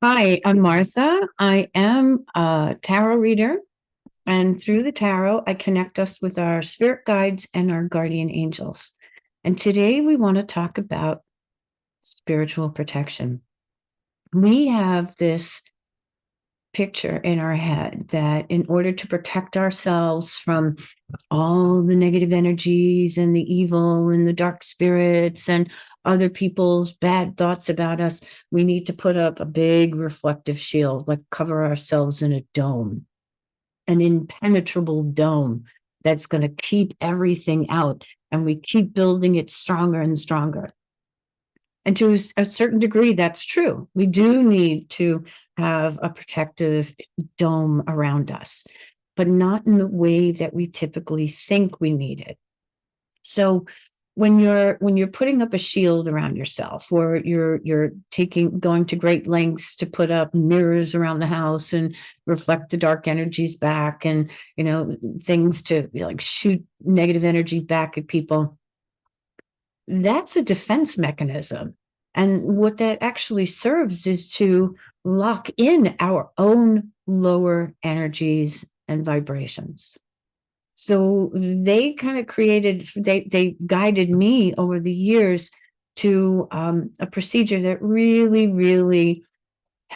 Hi, I'm Martha. I am a tarot reader, and through the tarot, I connect us with our spirit guides and our guardian angels. And today we want to talk about spiritual protection. We have this picture in our head that in order to protect ourselves from all the negative energies and the evil and the dark spirits and other people's bad thoughts about us, we need to put up a big reflective shield, like cover ourselves in a dome, an impenetrable dome that's going to keep everything out. And we keep building it stronger and stronger. And to a certain degree, that's true. We do need to have a protective dome around us, but not in the way that we typically think we need it. So when you're putting up a shield around yourself, or you're taking going to great lengths to put up mirrors around the house and reflect the dark energies back, and things to like shoot negative energy back at people, that's a defense mechanism. And what that actually serves is to lock in our own lower energies and vibrations. So they kind of they guided me over the years to a procedure that really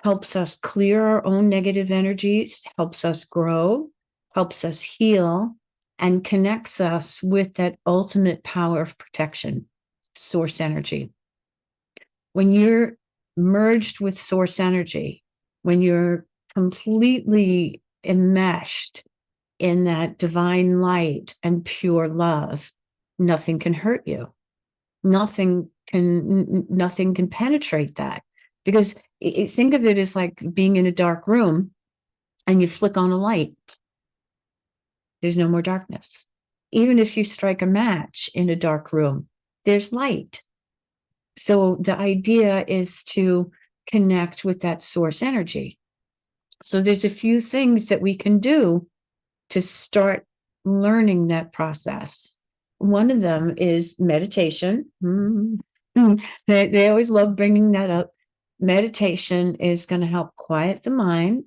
helps us clear our own negative energies, helps us grow, helps us heal, and connects us with that ultimate power of protection, source energy. When you're merged with source energy, when you're completely enmeshed in that divine light and pure love, nothing can hurt you. Nothing can penetrate that, because think of it as like being in a dark room and you flick on a light. There's no more darkness. Even if you strike a match in a dark room, there's light. So the idea is to connect with that source energy. So there's a few things that we can do to start learning that process. One of them is meditation. They always love bringing that up. Meditation is going to help quiet the mind,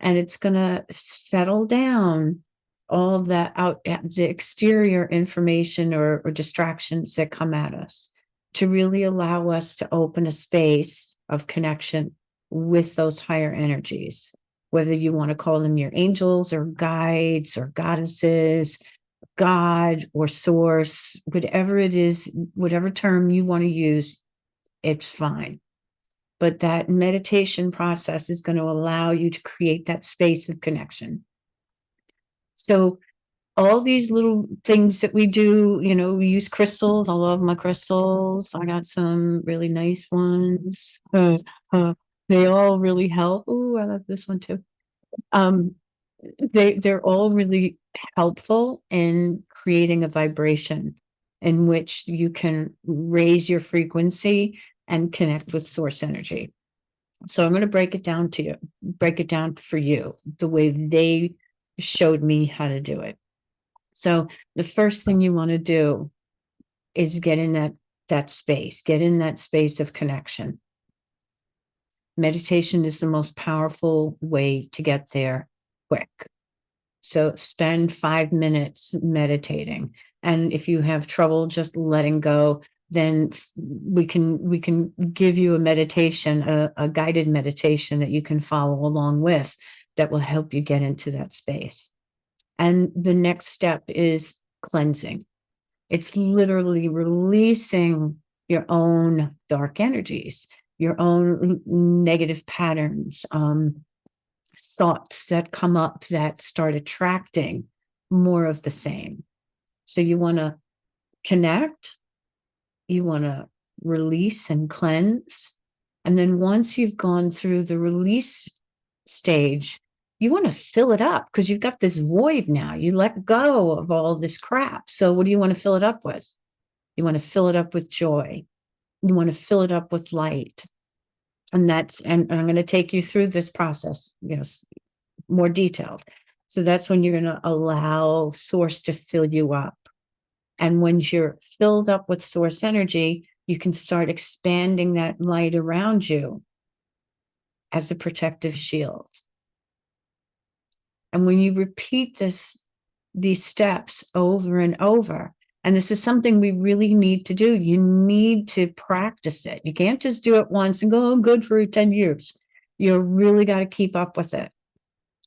and it's going to settle down all of that the exterior information or distractions that come at us, to really allow us to open a space of connection with those higher energies, whether you want to call them your angels or guides or goddesses, God or source, whatever it is, whatever term you want to use, it's fine. But that meditation process is going to allow you to create that space of connection. So all these little things that we do, we use crystals. I love my crystals. I got some really nice ones. They all really help. Oh, I love this one too. Um, they're all really helpful in creating a vibration in which you can raise your frequency and connect with source energy. So I'm going to break it down for you the way they showed me how to do it. So the first thing you want to do is get in that space of connection. Meditation is the most powerful way to get there quick. So spend 5 minutes meditating. And if you have trouble just letting go, then we can give you a meditation, a guided meditation that you can follow along with, that will help you get into that space. And the next step is cleansing. It's literally releasing your own dark energies, your own negative patterns, thoughts that come up that start attracting more of the same. So you want to connect, you want to release and cleanse. And then once you've gone through the release stage, you want to fill it up, because you've got this void now. You let go of all this crap. So what do you want to fill it up with? You want to fill it up with joy. You want to fill it up with light. And and I'm going to take you through this process, more detailed. So that's when you're going to allow source to fill you up. And when you're filled up with source energy, you can start expanding that light around you. as a protective shield. And when you repeat these steps over and over, and this is something we really need to do, you need to practice it. You can't just do it once and go, oh, good for 10 years. You really got to keep up with it.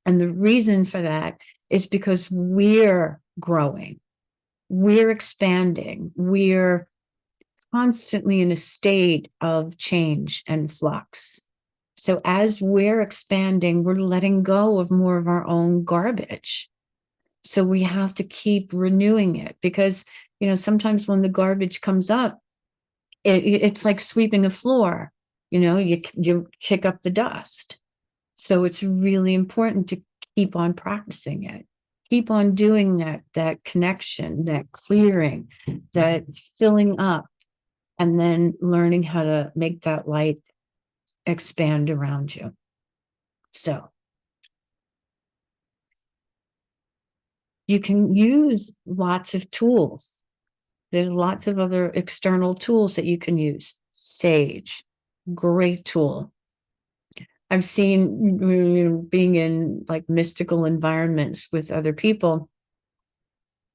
And the reason for that is because we're growing, we're expanding, we're constantly in a state of change and flux. So as we're expanding, we're letting go of more of our own garbage. So we have to keep renewing it because, sometimes when the garbage comes up, it's like sweeping a floor. You kick up the dust. So it's really important to keep on practicing it. Keep on doing that connection, that clearing, that filling up, and then learning how to make that light expand around you. So you can use lots of tools. There's lots of other external tools that you can use. Sage, great tool. I've seen, being in like mystical environments with other people,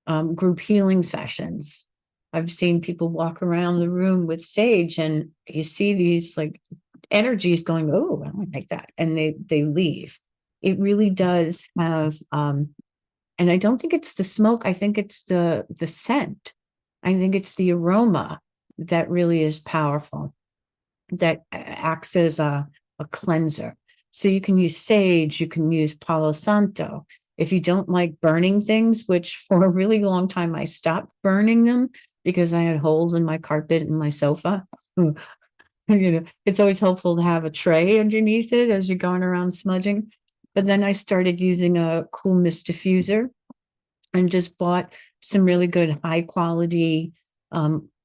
group healing sessions. I've seen people walk around the room with sage, and you see these like energies going, oh, I don't like that, and they leave. It really does have, and I don't think it's the smoke. I think it's the scent. I think it's the aroma that really is powerful, that acts as a cleanser. So you can use sage, you can use Palo Santo. If you don't like burning things, which for a really long time I stopped burning them because I had holes in my carpet and my sofa. It's always helpful to have a tray underneath it as you're going around smudging. But then I started using a cool mist diffuser and just bought some really good high quality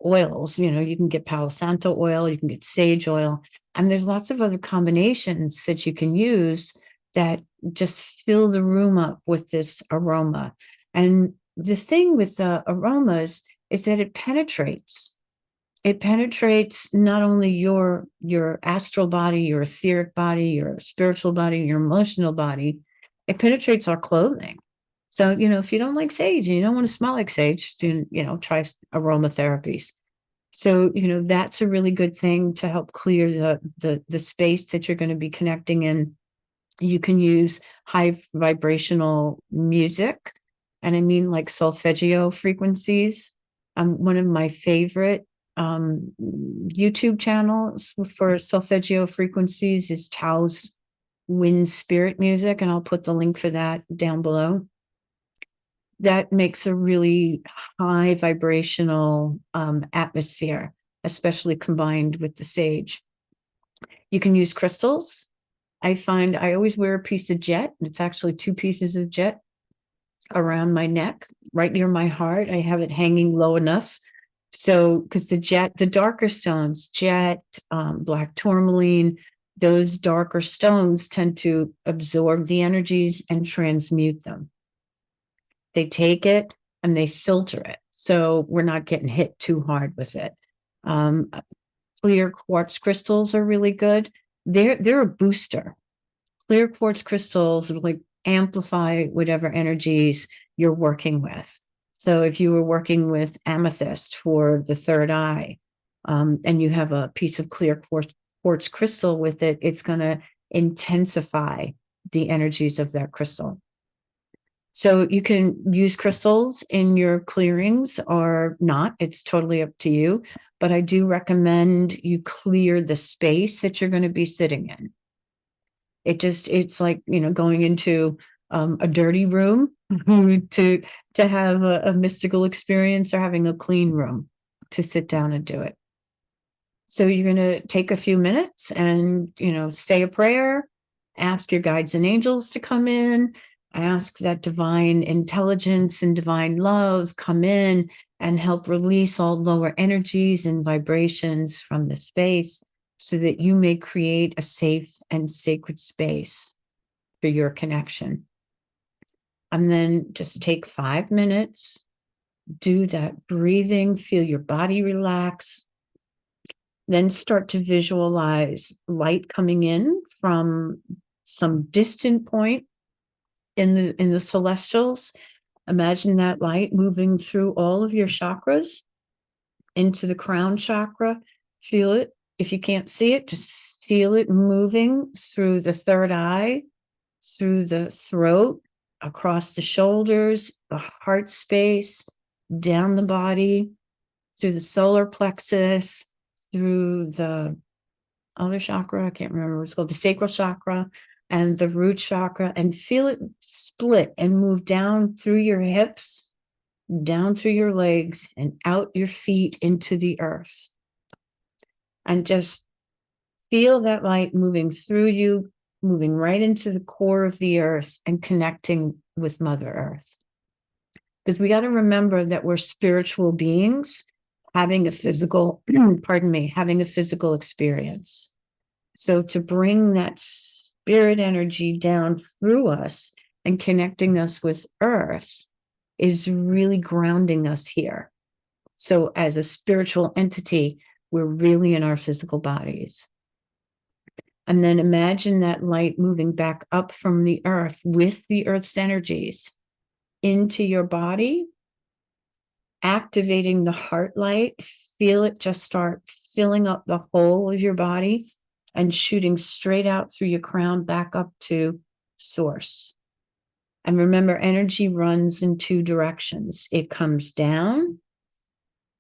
oils. You can get Palo Santo oil, you can get sage oil, and there's lots of other combinations that you can use that just fill the room up with this aroma. And the thing with the aromas is that it penetrates. It penetrates not only your astral body, your etheric body, your spiritual body, your emotional body. It penetrates our clothing. So, if you don't like sage and you don't want to smell like sage, try aromatherapies. So, that's a really good thing to help clear the space that you're going to be connecting in. You can use high vibrational music, and I mean like solfeggio frequencies. One of my favorite YouTube channels for solfeggio frequencies is Tao's Wind Spirit Music, and I'll put the link for that down below. That makes a really high vibrational atmosphere, especially combined with the sage. You can use crystals. I find I always wear a piece of jet. It's actually 2 pieces of jet around my neck, right near my heart. I have it hanging low enough. So, because the darker stones, jet, black tourmaline, those darker stones tend to absorb the energies and transmute them. They take it and they filter it. So we're not getting hit too hard with it. Clear quartz crystals are really good. They're a booster. Clear quartz crystals like amplify whatever energies you're working with. So if you were working with amethyst for the third eye, and you have a piece of clear quartz crystal with it, it's going to intensify the energies of that crystal. So you can use crystals in your clearings or not. It's totally up to you. But I do recommend you clear the space that you're going to be sitting in. It's like, going into a dirty room to have a mystical experience, or having a clean room to sit down and do it. So you're going to take a few minutes and, say a prayer, ask your guides and angels to come in. Ask that divine intelligence and divine love come in and help release all lower energies and vibrations from the space, so that you may create a safe and sacred space for your connection. And then just take 5 minutes, do that breathing, feel your body relax. Then start to visualize light coming in from some distant point in the celestials. Imagine that light moving through all of your chakras into the crown chakra. Feel it. If you can't see it, just feel it moving through the third eye, through the throat, across the shoulders, the heart space, down the body, through the solar plexus, through the other chakra, I can't remember what it's called, the sacral chakra and the root chakra, and feel it split and move down through your hips, down through your legs, and out your feet into the earth. And just feel that light moving through you, moving right into the core of the earth and connecting with Mother Earth. Because we got to remember that we're spiritual beings having a physical, having a physical experience. So to bring that spirit energy down through us and connecting us with Earth is really grounding us here. So as a spiritual entity, we're really in our physical bodies. And then imagine that light moving back up from the earth with the earth's energies into your body, activating the heart light. Feel it just start filling up the whole of your body and shooting straight out through your crown back up to source. And remember, energy runs in two directions. It comes down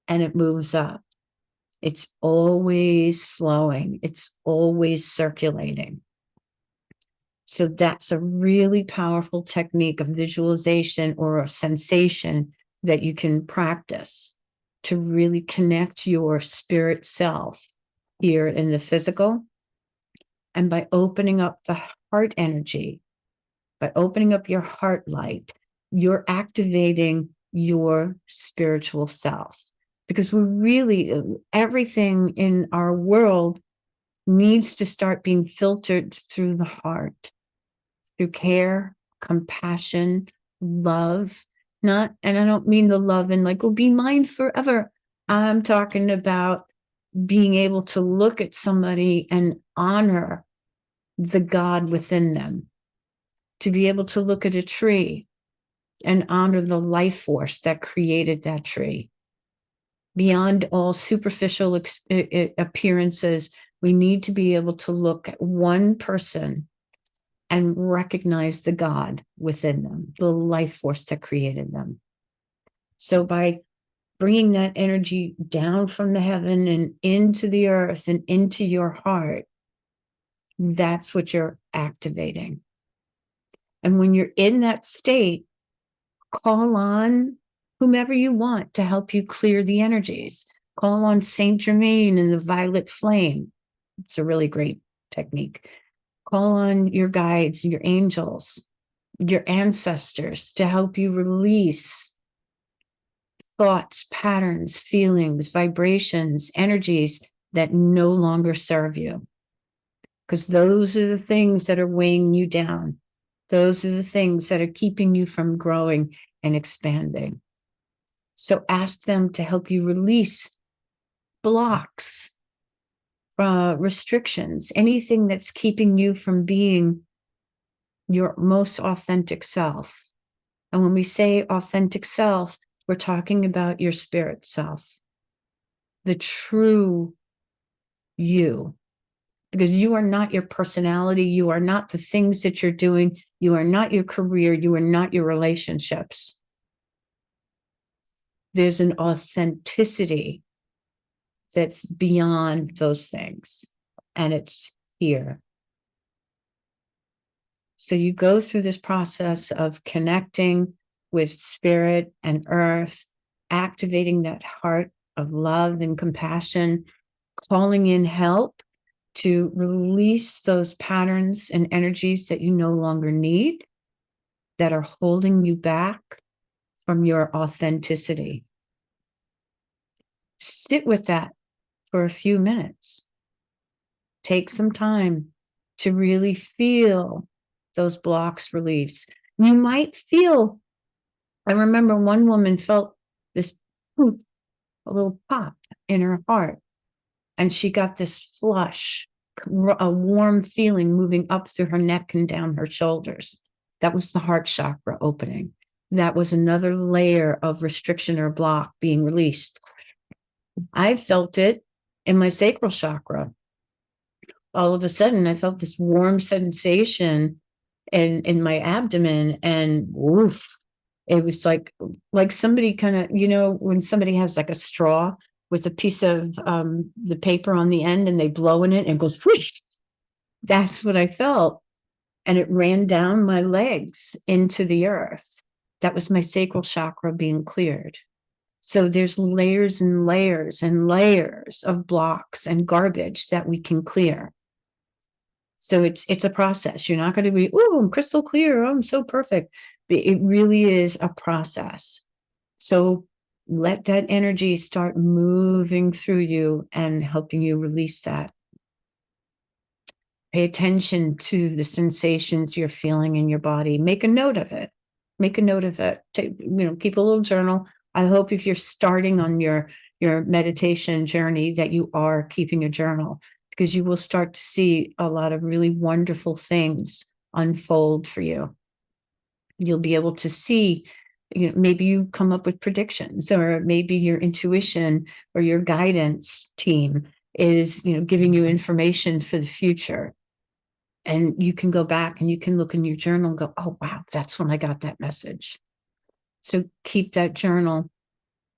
and it moves up. It's always flowing. It's always circulating. So that's a really powerful technique of visualization or a sensation that you can practice to really connect your spirit self here in the physical. And by opening up the heart energy, by opening up your heart light, you're activating your spiritual self. Because we're really, everything in our world needs to start being filtered through the heart, through care, compassion, love. And I don't mean the love and like, oh, be mine forever. I'm talking about being able to look at somebody and honor the God within them, to be able to look at a tree and honor the life force that created that tree. Beyond all superficial appearances, we need to be able to look at one person and recognize the God within them, the life force that created them. So by bringing that energy down from the heaven and into the earth and into your heart, that's what you're activating. And when you're in that state, call on whomever you want to help you clear the energies. Call on Saint Germain and the violet flame. It's a really great technique. Call on your guides, your angels, your ancestors to help you release thoughts, patterns, feelings, vibrations, energies that no longer serve you. Because those are the things that are weighing you down. Those are the things that are keeping you from growing and expanding. So ask them to help you release blocks, restrictions, anything that's keeping you from being your most authentic self. And when we say authentic self, we're talking about your spirit self, the true you. Because you are not your personality. You are not the things that you're doing. You are not your career. You are not your relationships. There's an authenticity that's beyond those things, and it's here. So you go through this process of connecting with spirit and earth, activating that heart of love and compassion, calling in help to release those patterns and energies that you no longer need, that are holding you back from your authenticity. Sit with that for a few minutes. Take some time to really feel those blocks release. You might feel, I remember one woman felt this poof, a little pop in her heart. and she got this flush, a warm feeling moving up through her neck and down her shoulders. That was the heart chakra opening. That was another layer of restriction or block being released. I felt it in my sacral chakra. All of a sudden, I felt this warm sensation in my abdomen, and woof, it was like somebody kind of, when somebody has like a straw with a piece of the paper on the end and they blow in it and it goes whoosh. That's what I felt. And it ran down my legs into the earth. That was my sacral chakra being cleared. So there's layers and layers and layers of blocks and garbage that we can clear. So it's a process. You're not going to be, oh, I'm crystal clear, I'm so perfect. It really is a process. So let that energy start moving through you and helping you release that. Pay attention to the sensations you're feeling in your body. Make a note of it. Make a note of it. Keep a little journal. I hope if you're starting on your meditation journey that you are keeping a journal, because you will start to see a lot of really wonderful things unfold for you. You'll be able to see, maybe you come up with predictions, or maybe your intuition or your guidance team is, giving you information for the future. And you can go back and you can look in your journal and go, oh, wow, that's when I got that message. So keep that journal.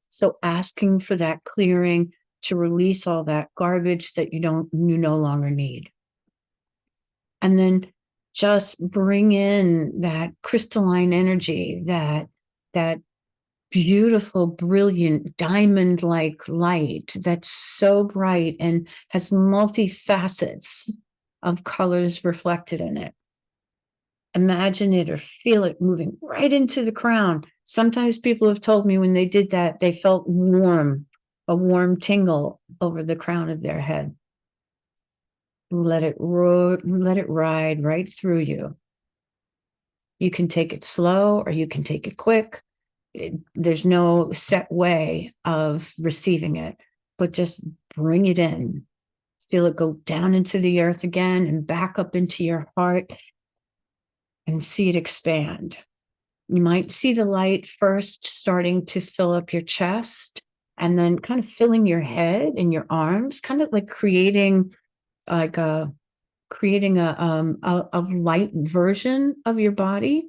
So asking for that clearing to release all that garbage that you no longer need. And then just bring in that crystalline energy, that beautiful, brilliant, diamond-like light that's so bright and has multi-facets of colors reflected in it. Imagine it or feel it moving right into the crown. Sometimes people have told me when they did that, they felt warm, a warm tingle over the crown of their head. Let it ride right through you. You can take it slow or you can take it quick. There's no set way of receiving it, but just bring it in. Feel it go down into the earth again and back up into your heart and see it expand. You might see the light first starting to fill up your chest and then kind of filling your head and your arms, kind of like creating a light version of your body.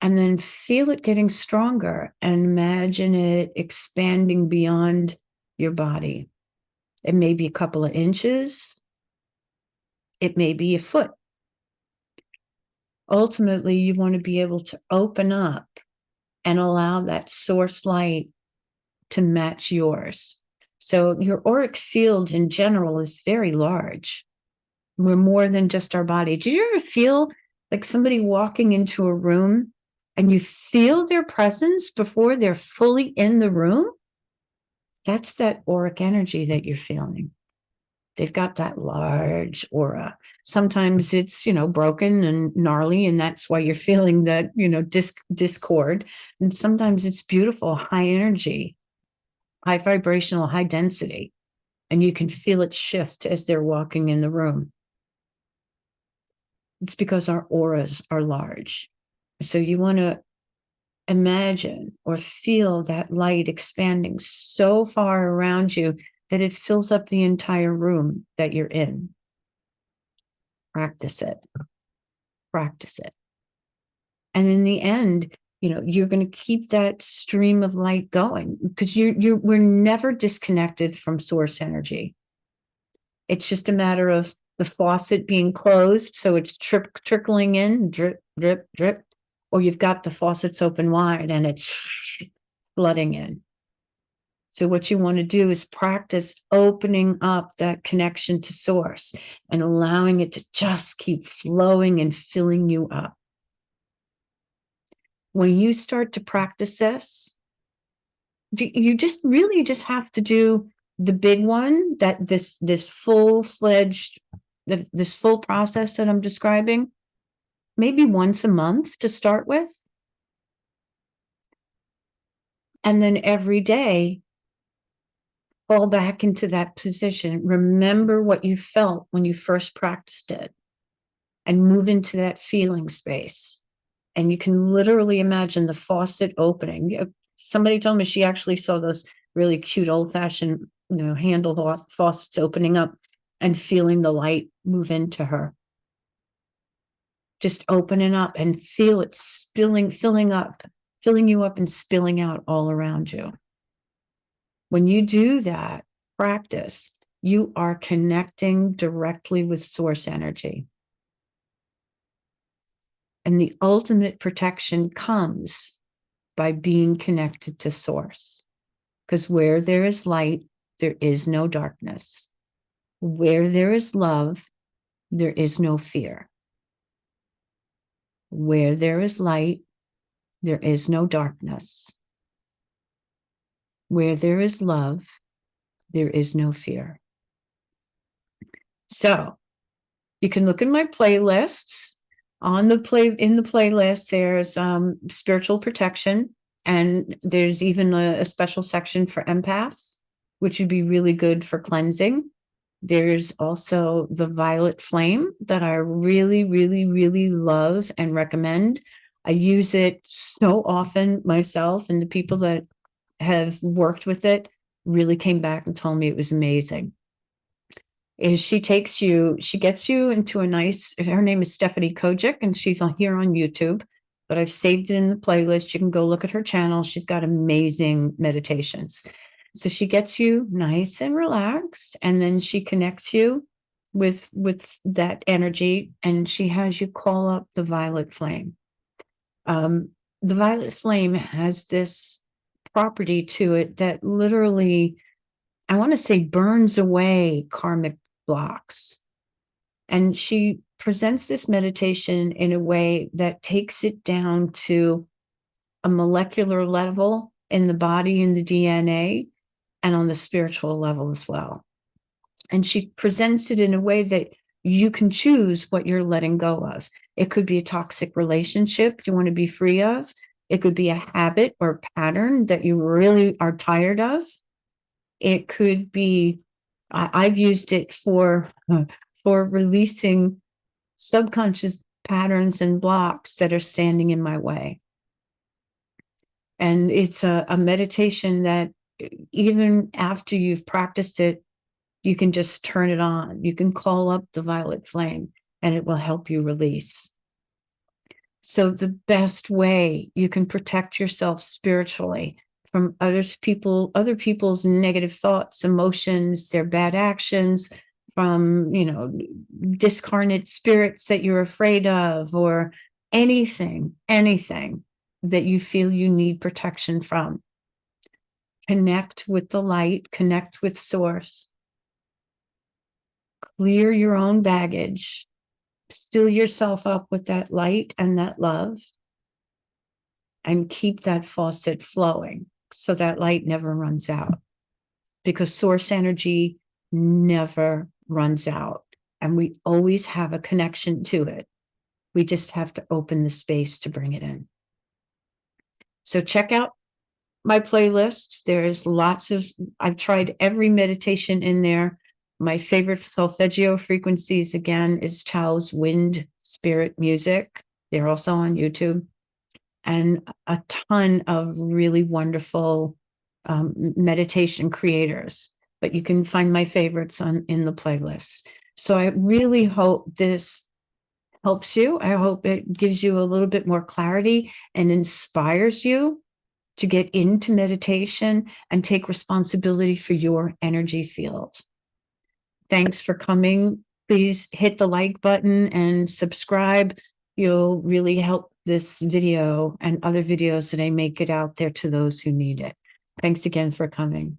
And then feel it getting stronger and imagine it expanding beyond your body. It may be a couple of inches. It may be a foot. Ultimately, you want to be able to open up and allow that source light to match yours. So your auric field in general is very large. We're more than just our body. Did you ever feel like somebody walking into a room and you feel their presence before they're fully in the room? That's that auric energy that you're feeling. They've got that large aura. Sometimes it's, broken and gnarly, and that's why you're feeling that, discord. And sometimes it's beautiful, high energy, high vibrational, high density. And you can feel it shift as they're walking in the room. It's because our auras are large. So you want to imagine or feel that light expanding so far around you that it fills up the entire room that you're in. Practice it. Practice it. And in the end, you're going to keep that stream of light going because we're never disconnected from source energy. It's just a matter of the faucet being closed, so it's trickling in, drip, drip, drip, or you've got the faucets open wide and it's flooding in. So what you want to do is practice opening up that connection to source and allowing it to just keep flowing and filling you up. When you start to practice this, you just really just have to do the big one, that this full-fledged, this full process that I'm describing, maybe once a month to start with. And then every day, fall back into that position. Remember what you felt when you first practiced it and move into that feeling space. And you can literally imagine the faucet opening. Somebody told me she actually saw those really cute old-fashioned, handle faucets opening up and feeling the light move into her. Just opening up and feel it filling you up and spilling out all around you. When you do that practice, you are connecting directly with source energy. And the ultimate protection comes by being connected to source. Because where there is light, there is no darkness. Where there is love, there is no fear. Where there is light, there is no darkness. Where there is love, there is no fear. So you can look in my playlists. In the playlist, there's spiritual protection, and there's even a special section for empaths, which would be really good for cleansing. There's also the violet flame that I really, really, really love and recommend. I use it so often myself, and the people that have worked with it really came back and told me it was amazing. She gets you into a nice, her name is Stephanie Kojec, and she's here on YouTube, but I've saved it in the playlist. You can go look at her channel. She's got amazing meditations. So she gets you nice and relaxed, and then she connects you with that energy, and she has you call up the violet flame. The violet flame has this property to it that literally, I want to say, burns away karmic blocks. And she presents this meditation in a way that takes it down to a molecular level in the body, in the DNA, and on the spiritual level as well. And she presents it in a way that you can choose what you're letting go of. It could be a toxic relationship you want to be free of. It could be a habit or pattern that you really are tired of. It could be, I've used it for releasing subconscious patterns and blocks that are standing in my way. And it's a meditation that even after you've practiced it, you can just turn it on. You can call up the violet flame and it will help you release. So the best way you can protect yourself spiritually from other people's negative thoughts, emotions, their bad actions, from, discarnate spirits that you're afraid of, or anything that you feel you need protection from. Connect with the light, connect with source. Clear your own baggage. Fill yourself up with that light and that love, and keep that faucet flowing so that light never runs out, because source energy never runs out, and we always have a connection to it. We just have to open the space to bring it in. So check out my playlists. There's I've tried every meditation in there. My favorite solfeggio frequencies, again, is Tao's wind spirit music. They're also on YouTube. And a ton of really wonderful meditation creators. But you can find my favorites in the playlist. So I really hope this helps you. I hope it gives you a little bit more clarity and inspires you to get into meditation and take responsibility for your energy field. Thanks for coming. Please hit the like button and subscribe. You'll really help this video and other videos that I make it out there to those who need it. Thanks again for coming.